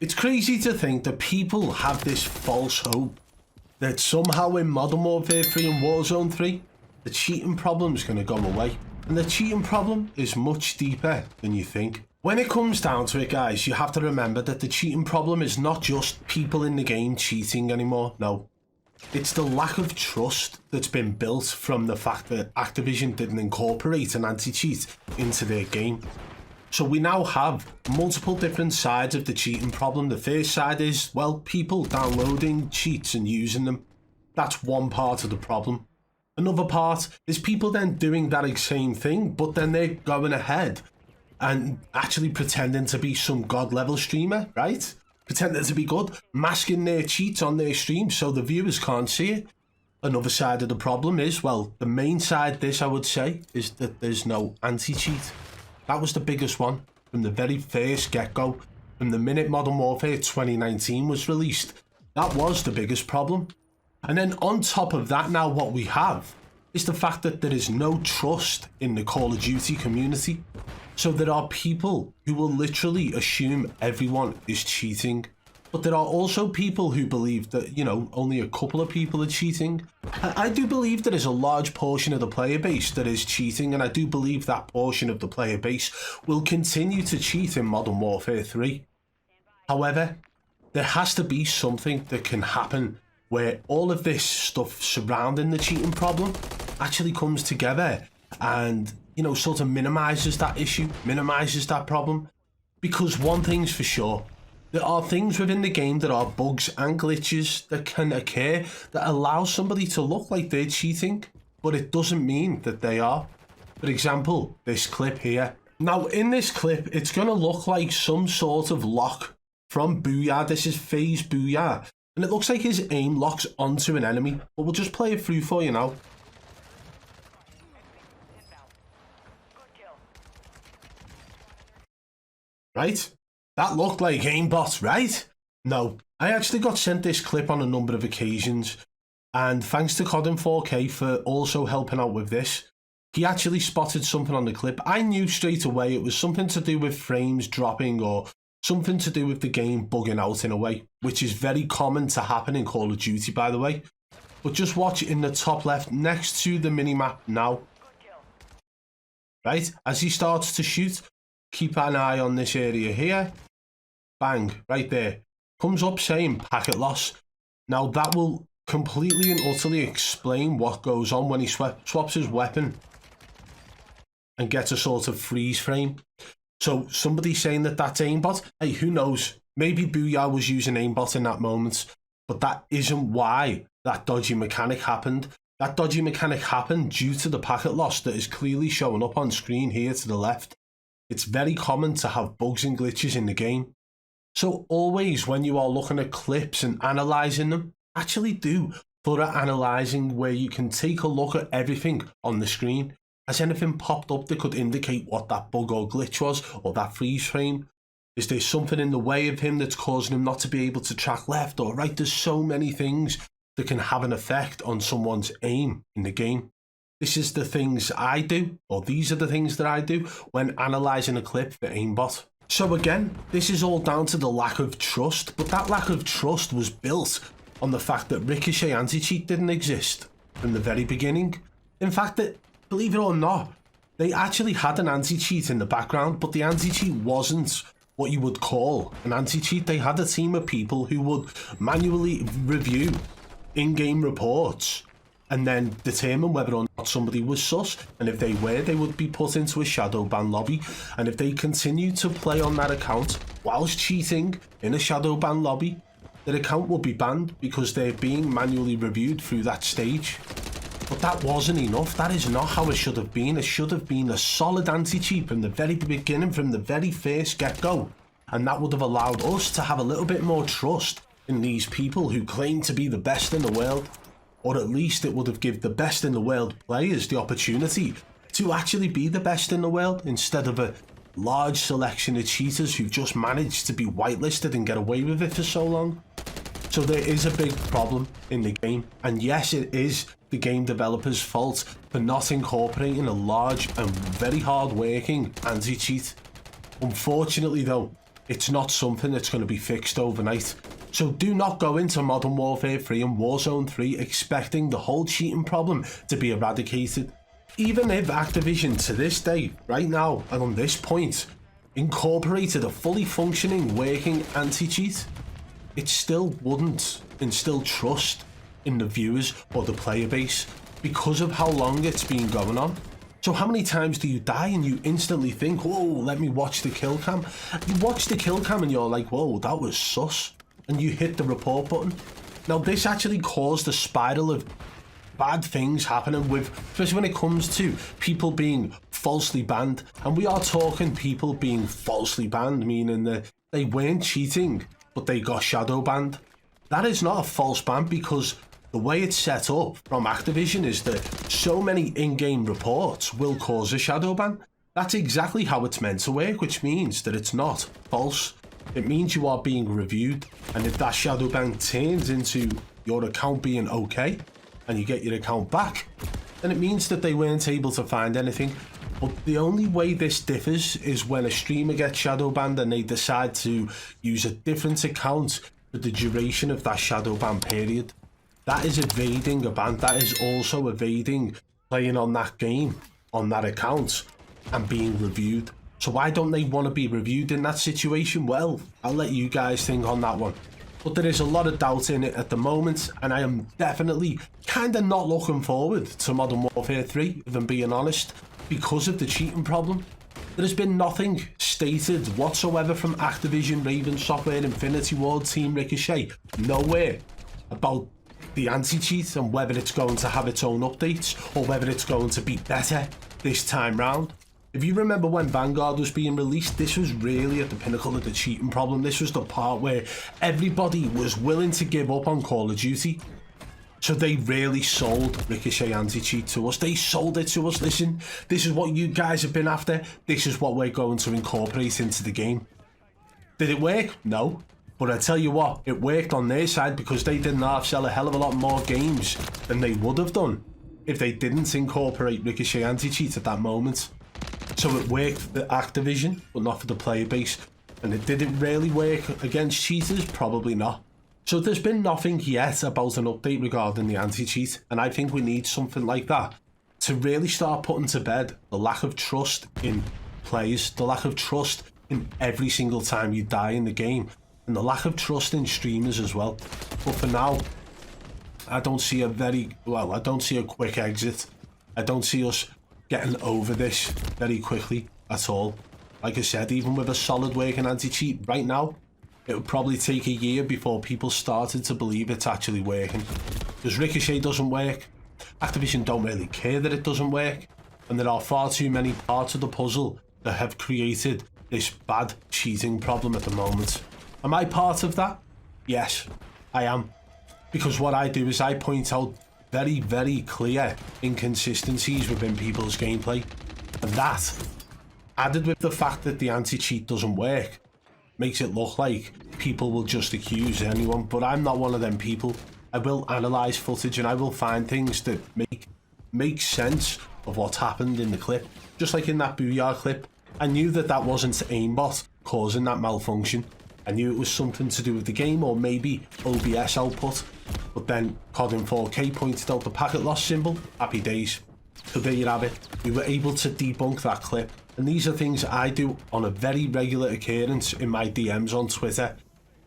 It's crazy to think that people have this false hope that somehow in Modern Warfare 3 and Warzone 3, the cheating problem is going to go away. And the cheating problem is much deeper than you think. When it comes down to it, guys, you have to remember that the cheating problem is not just people in the game cheating anymore. No. It's the lack of trust that's been built from the fact that Activision didn't incorporate an anti-cheat into their game. So we now have multiple different sides of the cheating problem. The first side is, well, people downloading cheats and using them. That's one part of the problem. Another part is people then doing that same thing, but then they're going ahead and actually pretending to be some god level streamer, right? Pretending to be good, masking their cheats on their stream so the viewers can't see it. Another side of the problem is, well, the main side this I would say is that there's no anti-cheat. That was the biggest one from the very first get-go. From the minute Modern Warfare 2019 was released, that was the biggest problem. And then on top of that, now what we have is the fact that there is no trust in the Call of Duty community. So there are people who will literally assume everyone is cheating. But there are also people who believe that, you know, only a couple of people are cheating. I do believe there is a large portion of the player base that is cheating, and I do believe that portion of the player base will continue to cheat in Modern Warfare 3. However, there has to be something that can happen where all of this stuff surrounding the cheating problem actually comes together and, you know, sort of minimizes that issue, minimizes that problem. Because one thing's for sure, there are things within the game that are bugs and glitches that can occur that allow somebody to look like they're cheating, but it doesn't mean that they are. For example, this clip here. Now, in this clip, it's going to look like some sort of lock from Booyah. This is FaZe Booyah. And it looks like his aim locks onto an enemy, but we'll just play it through for you now. Right? That looked like aimbot, right? No, I actually got sent this clip on a number of occasions, and thanks to Codin 4K for also helping out with this. He actually spotted something on the clip. I knew straight away it was something to do with frames dropping or something to do with the game bugging out in a way, which is very common to happen in Call of Duty, by the way. But just watch in the top left next to the minimap now. Right, as he starts to shoot, keep an eye on this area here. Bang, right there. Comes up saying packet loss. Now that will completely and utterly explain what goes on when he swaps his weapon and gets a sort of freeze frame. So somebody saying that that's aimbot, hey, who knows? Maybe Booyah was using aimbot in that moment, but that isn't why that dodgy mechanic happened. That dodgy mechanic happened due to the packet loss that is clearly showing up on screen here to the left. It's very common to have bugs and glitches in the game. So always when you are looking at clips and analysing them, actually do thorough analysing where you can take a look at everything on the screen. Has anything popped up that could indicate what that bug or glitch was, or that freeze frame? Is there something in the way of him that's causing him not to be able to track left or right? There's so many things that can have an effect on someone's aim in the game. This is the things I do, or these are the things that I do when analysing a clip for aimbot. So again, this is all down to the lack of trust, but that lack of trust was built on the fact that Ricochet anti-cheat didn't exist from the very beginning. In fact, believe it or not, they actually had an anti-cheat in the background, but the anti-cheat wasn't what you would call an anti-cheat. They had a team of people who would manually review in-game reports and then determine whether or not somebody was sus, and if they were, they would be put into a shadow ban lobby, and if they continued to play on that account whilst cheating in a shadow ban lobby, their account will be banned because they're being manually reviewed through that stage. But that wasn't enough. That is not how it should have been. It should have been a solid anti-cheat from the very beginning, from the very first get-go, and that would have allowed us to have a little bit more trust in these people who claim to be the best in the world. Or at least it would have given the best in the world players the opportunity to actually be the best in the world, instead of a large selection of cheaters who just managed to be whitelisted and get away with it for so long. So there is a big problem in the game, and yes, it is the game developers' fault for not incorporating a large and very hard working anti-cheat. Unfortunately though, It's not something that's going to be fixed overnight. So do not go into Modern Warfare 3 and Warzone 3 expecting the whole cheating problem to be eradicated. Even if Activision to this day, right now, and on this point, incorporated a fully functioning, working anti-cheat, it still wouldn't instill trust in the viewers or the player base because of how long it's been going on. So how many times do you die and you instantly think, whoa, let me watch the kill cam? You watch the kill cam and you're like, whoa, that was sus. And you hit the report button. Now this actually caused a spiral of bad things happening with, especially when it comes to people being falsely banned. And we are talking people being falsely banned, meaning that they weren't cheating, but they got shadow banned. That is not a false ban because the way it's set up from Activision is that so many in-game reports will cause a shadow ban. That's exactly how it's meant to work, which means that it's not false. It means you are being reviewed, and if that shadow ban turns into your account being okay, and you get your account back, then it means that they weren't able to find anything. But the only way this differs is when a streamer gets shadow banned and they decide to use a different account for the duration of that shadow ban period. That is evading a ban. That is also evading playing on that game, on that account, and being reviewed. So why don't they want to be reviewed in that situation? Well, I'll let you guys think on that one. But there is a lot of doubt in it at the moment, and I am definitely kind of not looking forward to Modern Warfare 3, if I'm being honest, because of the cheating problem. There has been nothing stated whatsoever from Activision, Raven Software, Infinity Ward, Team Ricochet, nowhere about the anti-cheat and whether it's going to have its own updates or whether it's going to be better this time round. If you remember when Vanguard was being released, this was really at the pinnacle of the cheating problem. This was the part where everybody was willing to give up on Call of Duty. So they really sold Ricochet anti-cheat to us. They sold it to us. Listen, this is what you guys have been after. This is what we're going to incorporate into the game. Did it work? No. But I tell you what, it worked on their side because they didn't sell a hell of a lot more games than they would have done if they didn't incorporate Ricochet anti-cheat at that moment. So it worked for the Activision, but not for the player base. And it didn't really work against cheaters? Probably not. So there's been nothing yet about an update regarding the anti-cheat, and I think we need something like that to really start putting to bed the lack of trust in players, the lack of trust in every single time you die in the game, and the lack of trust in streamers as well. But for now, I don't see I don't see a quick exit. I don't see us getting over this very quickly at all. Like I said, even with a solid working anti-cheat right now, it would probably take a year before people started to believe it's actually working. Because Ricochet doesn't work, Activision don't really care that it doesn't work, and there are far too many parts of the puzzle that have created this bad cheating problem at the moment. Am I part of that? Yes, I am. Because what I do is I point out very, very clear inconsistencies within people's gameplay. And that, added with the fact that the anti-cheat doesn't work, makes it look like people will just accuse anyone. But I'm not one of them people. I will analyse footage and I will find things that make sense of what's happened in the clip. Just like in that Booyah clip, I knew that that wasn't aimbot causing that malfunction. I knew it was something to do with the game or maybe OBS output, but then COD in 4K pointed out the packet loss symbol. Happy days. So there you have it. We were able to debunk that clip, and these are things I do on a very regular occurrence in my DMs on Twitter.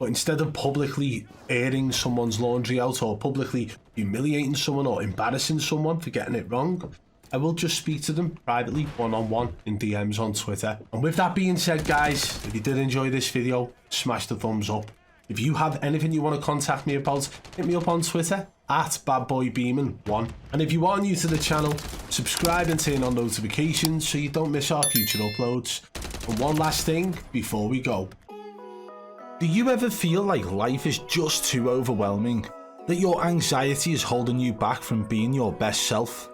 But instead of publicly airing someone's laundry out or publicly humiliating someone or embarrassing someone for getting it wrong, I will just speak to them privately, one-on-one, in DMs on Twitter. And with that being said, guys, if you did enjoy this video, smash the thumbs up. If you have anything you want to contact me about, hit me up on Twitter at BadBoyBeaman1. And if you are new to the channel, subscribe and turn on notifications so you don't miss our future uploads. And one last thing before we go. Do you ever feel like life is just too overwhelming? That your anxiety is holding you back from being your best self?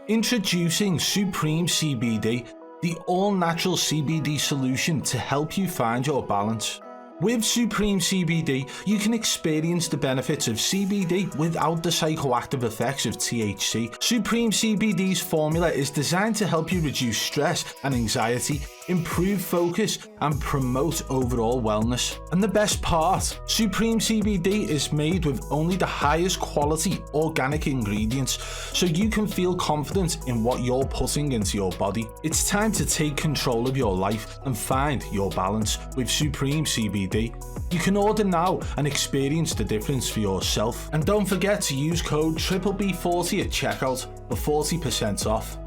Introducing Supreme CBD, the all-natural CBD solution to help you find your balance. With Supreme CBD, you can experience the benefits of CBD without the psychoactive effects of THC. Supreme CBD's formula is designed to help you reduce stress and anxiety. improve focus, and promote overall wellness. And the best part, Supreme CBD is made with only the highest quality organic ingredients, so you can feel confident in what you're putting into your body. It's time to take control of your life and find your balance with Supreme CBD. You can order now and experience the difference for yourself. And don't forget to use code BBB40 at checkout for 40% off.